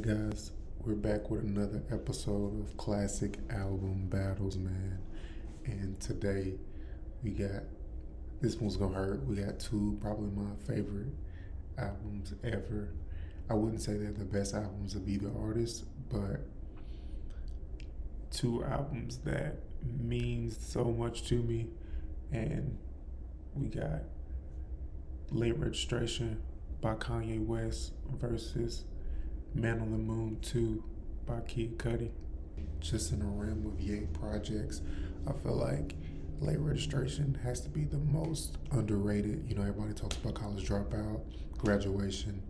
Guys, we're back with another episode of Classic Album Battles, man. And today we got this one's gonna hurt. We got two probably my favorite albums ever. I wouldn't say they're the best albums of either artist, but two albums that means so much to me. And we got Late Registration by Kanye West versus Man on the Moon 2 by KiD. Just in the realm of Ye projects, I feel like Late Registration has to be the most underrated. You know, everybody talks about College Dropout, Graduation,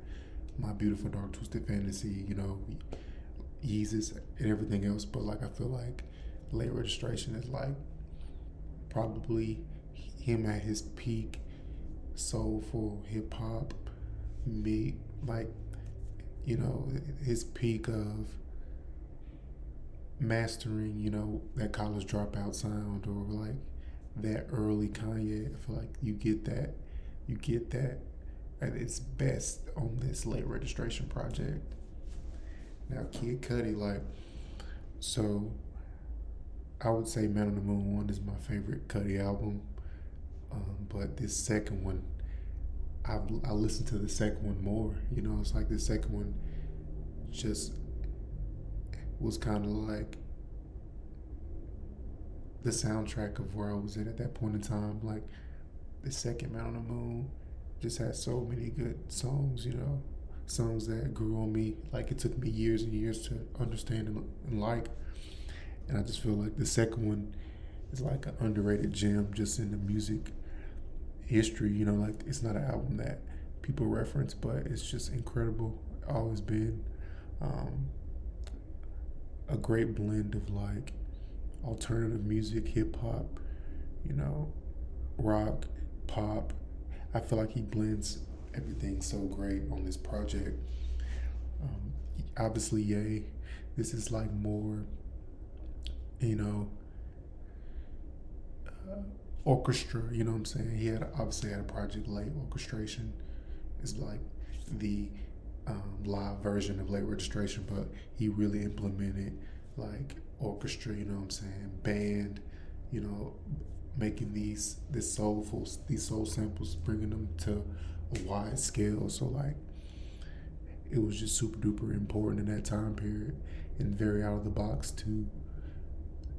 My Beautiful Dark Twisted Fantasy, you know, Yeezus and everything else, but like I feel like Late Registration is like probably him at his peak soulful hip hop, me like, you know, his peak of mastering, you know, that College Dropout sound, or like that early Kanye. I feel like you get that at its best on this Late Registration project. Now Kid Cudi, like, so I would say Man on the Moon 1 is my favorite Cudi album, but this second one, I listened to the second one more. You know, it's like the second one just was kind of like the soundtrack of where I was at that point in time. Like the second Man on the Moon just had so many good songs, you know, songs that grew on me. Like it took me years and years to understand and like. And I just feel like the second one is like an underrated gem just in the music history. You know, like it's not an album that people reference, but it's just incredible. Always been a great blend of like alternative music, hip hop, you know, rock, pop. I feel like he blends everything so great on this project. Obviously, Ye, this is like more, you know, orchestra, you know what I'm saying? He had obviously had a project Late Orchestration. It's like the live version of Late Registration, but he really implemented like orchestra, you know what I'm saying? Band, you know, making these soul samples, bringing them to a wide scale. So like it was just super duper important in that time period and very out of the box to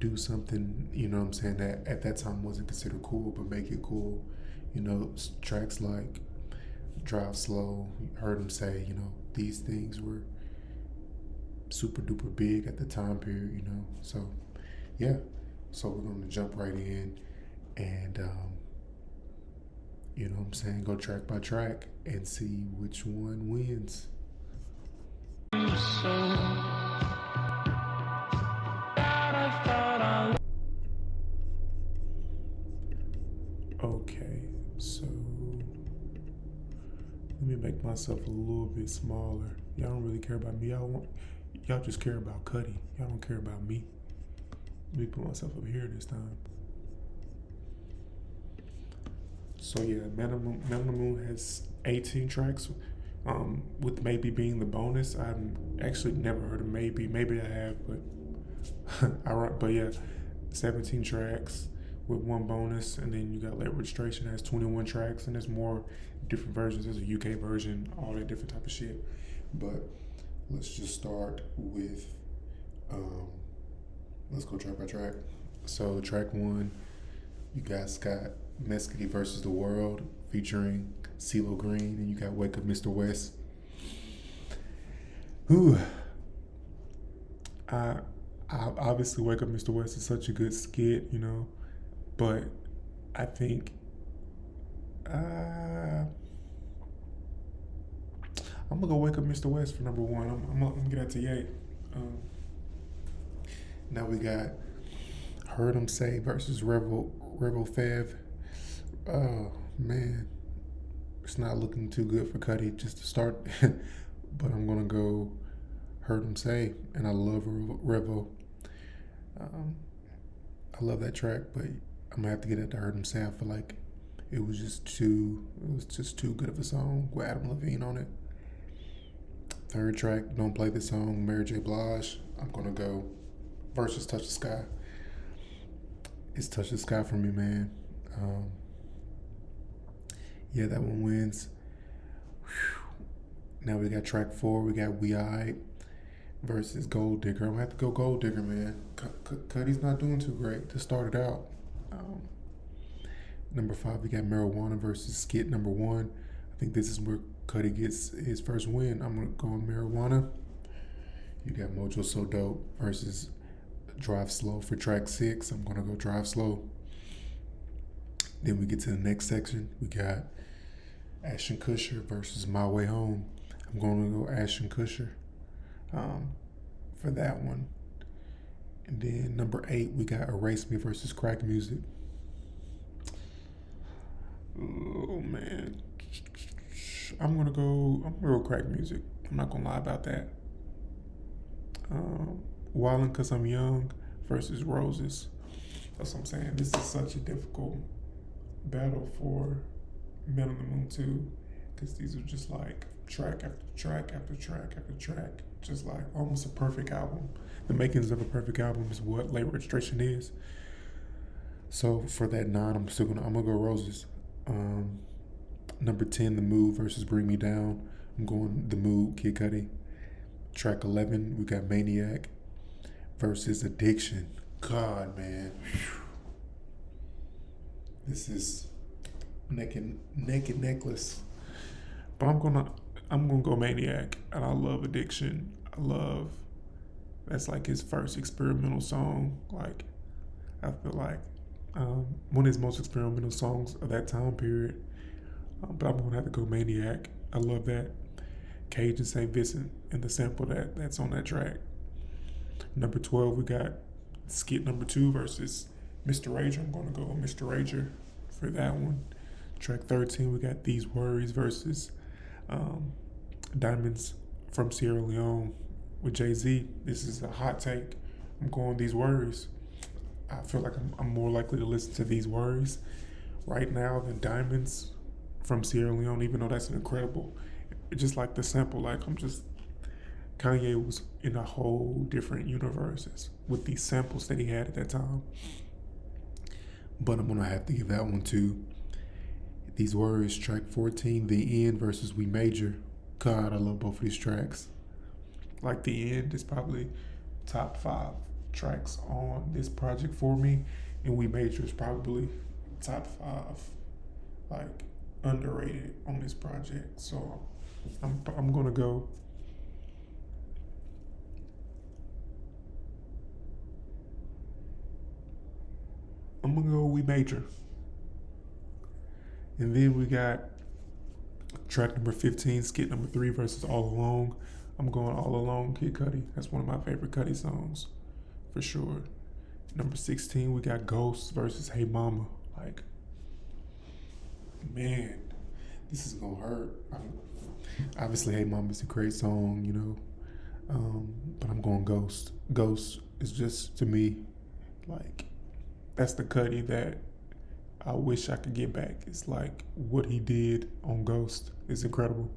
do something, you know what I'm saying, that at that time wasn't considered cool, but make it cool. You know, tracks like Drive Slow, heard him say, you know, these things were super duper big at the time period, you know. So yeah, so we're gonna jump right in and you know what I'm saying, go track by track and see which one wins. Okay, so let me make myself a little bit smaller. Y'all don't really care about me. Y'all just care about Cudi. Y'all don't care about me. Let me put myself up here this time. So yeah, Man on the Moon has 18 tracks, with Maybe being the bonus. I've actually never heard of Maybe. Maybe I have, but but yeah, 17 tracks with one bonus, and then you got Late Registration has 21 tracks, and there's more different versions. There's a UK version, all that different type of shit. But let's just start with, let's go track by track. So track 1, you guys got Mescudi versus the World featuring CeeLo Green, and you got Wake Up Mr. West. Whew. I obviously Wake Up Mr. West is such a good skit, you know, but I think I'm gonna go Wake Up Mr. West for number 1. I'm gonna get that to Ye. Now we got Heard 'Em Say versus Rebel Fev. Oh man, it's not looking too good for Cudi just to start, but I'm gonna go Heard 'Em Say, and I love Revo. I love that track, but I'm gonna have to get it to Heard 'Em Say. I feel like it was just too good of a song with Adam Levine on it. Third track, Don't Play This Song, Mary J. Blige. I'm gonna go versus Touch the Sky. It's Touch the Sky for me, man. Um, yeah, that one wins. Whew. Now we got track 4. We got We Aight versus Gold Digger. I'm gonna have to go Gold Digger, man. CuDi's not doing too great to start it out. Um, number 5, we got Marijuana versus Skit number 1. I think this is where CuDi gets his first win. I'm gonna go on Marijuana. You got Mojo So Dope versus Drive Slow for track 6. I'm gonna go Drive Slow. Then we get to the next section. We got Ashton Kutcher versus My Way Home. I'm gonna go Ashton Kutcher for that one. And then number 8, we got Erase Me versus Crack Music. Oh man, I'm gonna go Crack Music. I'm not gonna lie about that. Wildin' Cause I'm Young versus Roses. That's what I'm saying. This is such a difficult battle for Men on the Moon 2, because these are just like track after track after track after track, just like almost a perfect album. The makings of a perfect album is what Late Registration is. So for that 9, I'm gonna go Roses. Number 10, The Mood versus Bring Me Down. I'm going The Mood, Kid Cudi. Track 11, we got Maniac versus Addiction. God, man. Whew. This is naked necklace. But I'm gonna go Maniac, and I love Addiction. That's like his first experimental song. Like, I feel like one of his most experimental songs of that time period. But I'm gonna have to go Maniac. I love that. Cage and St. Vincent and the sample that's on that track. Number 12, we got Skit number 2 versus Mr. Rager. I'm gonna go with Mr. Rager for that one. Track 13, we got These Worries versus Diamonds from Sierra Leone with Jay-Z. This is a hot take. I'm going These Worries. I feel like I'm more likely to listen to These Worries right now than Diamonds from Sierra Leone, even though that's an incredible. It's just like the sample, Kanye was in a whole different universe with these samples that he had at that time. But I'm gonna have to give that one to These Worries, track 14, The End versus We Major. God, I love both of these tracks. Like, The End is probably top 5 tracks on this project for me, and We Major is probably top 5, like, underrated on this project. So I'm gonna go We Major. And then we got track number 15, Skit number 3 versus All Alone. I'm going All Alone, Kid Cudi. That's one of my favorite Cudi songs, for sure. Number 16, we got Ghost versus Hey Mama. Like, man, this is gonna hurt. Obviously, Hey Mama is a great song, but I'm going Ghost. Ghost is just, to me, like, that's the Cudi that I wish I could get back. It's like what he did on Ghost is incredible.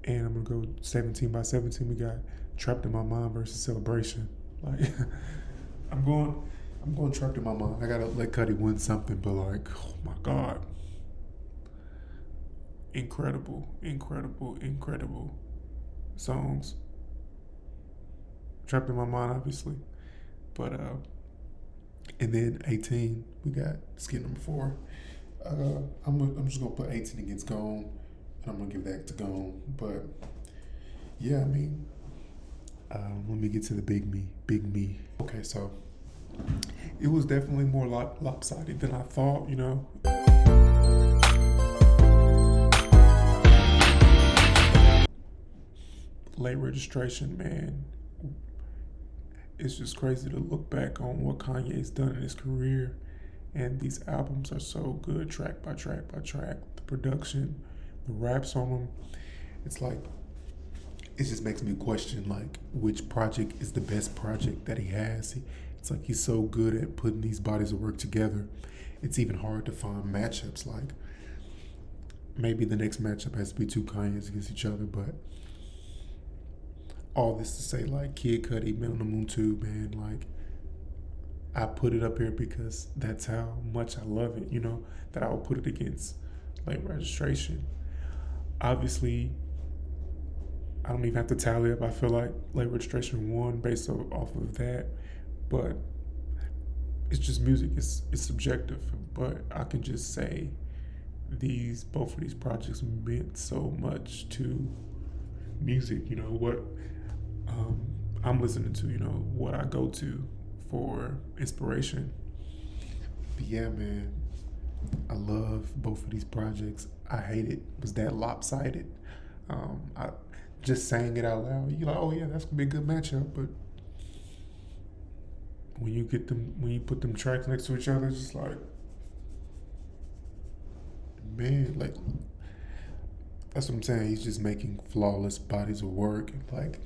And I'm gonna go 17 by 17. We got Trapped in My Mind versus Celebration. Like, I'm going Trapped in My Mind. I gotta let Cudi win something, but like, oh my God. Incredible songs. Trapped in My Mind, obviously. But and then 18, we got Skit number 4. I'm just gonna put 18 against Gone, and I'm gonna give that to Gone. But yeah, I mean, let me get to the big me. Okay, so it was definitely more lopsided than I thought. Late Registration, man. It's just crazy to look back on what Kanye's done in his career, and these albums are so good, track by track by track. The production, the raps on them, it's like, it just makes me question, like, which project is the best project that he has. It's like he's so good at putting these bodies of work together. It's even hard to find matchups. Like, maybe the next matchup has to be two Kanyes against each other, but all this to say, like, Kid Cudi, Man on the Moon 2, man, like, I put it up here because that's how much I love it, that I would put it against Late Registration. Obviously, I don't even have to tally up. I feel like Late Registration won based off of that, but it's just music. It's subjective, but I can just say both of these projects meant so much to music. What I'm listening to. What I go to for inspiration. But yeah, man, I love both of these projects. I hate it was that lopsided. I just saying it out loud. You're like, oh yeah, that's gonna be a good matchup. But when you put them tracks next to each other, it's just like, man, like that's what I'm saying. He's just making flawless bodies of work, like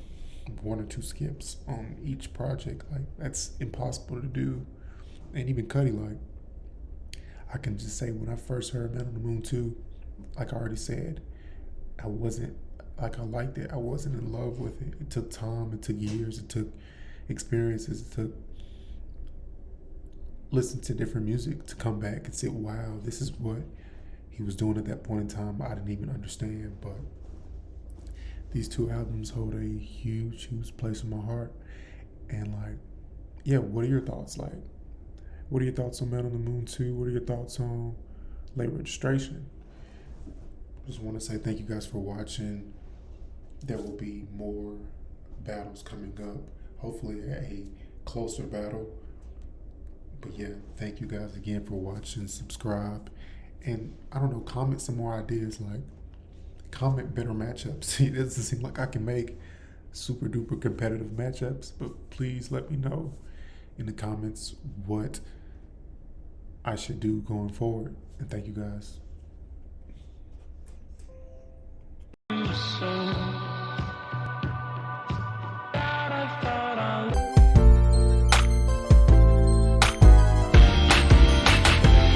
one or two skips on each project. Like that's impossible to do. And even Cudi, like I can just say when I first heard Man on the Moon 2, like I already said, I wasn't like I liked it. I wasn't in love with it. It took time. It took years. It took experiences. It took listen to different music to come back and say, wow, this is what he was doing at that point in time. I didn't even understand, but these two albums hold a huge, huge place in my heart. And like, yeah, what are your thoughts? Like, what are your thoughts on Man on the Moon 2? What are your thoughts on Late Registration? Just want to say thank you guys for watching. There will be more battles coming up. Hopefully a closer battle. But yeah, thank you guys again for watching. Subscribe. And I don't know, comment some more ideas. Like, comment better matchups. It doesn't seem like I can make super duper competitive matchups, but please let me know in the comments what I should do going forward. And thank you guys. So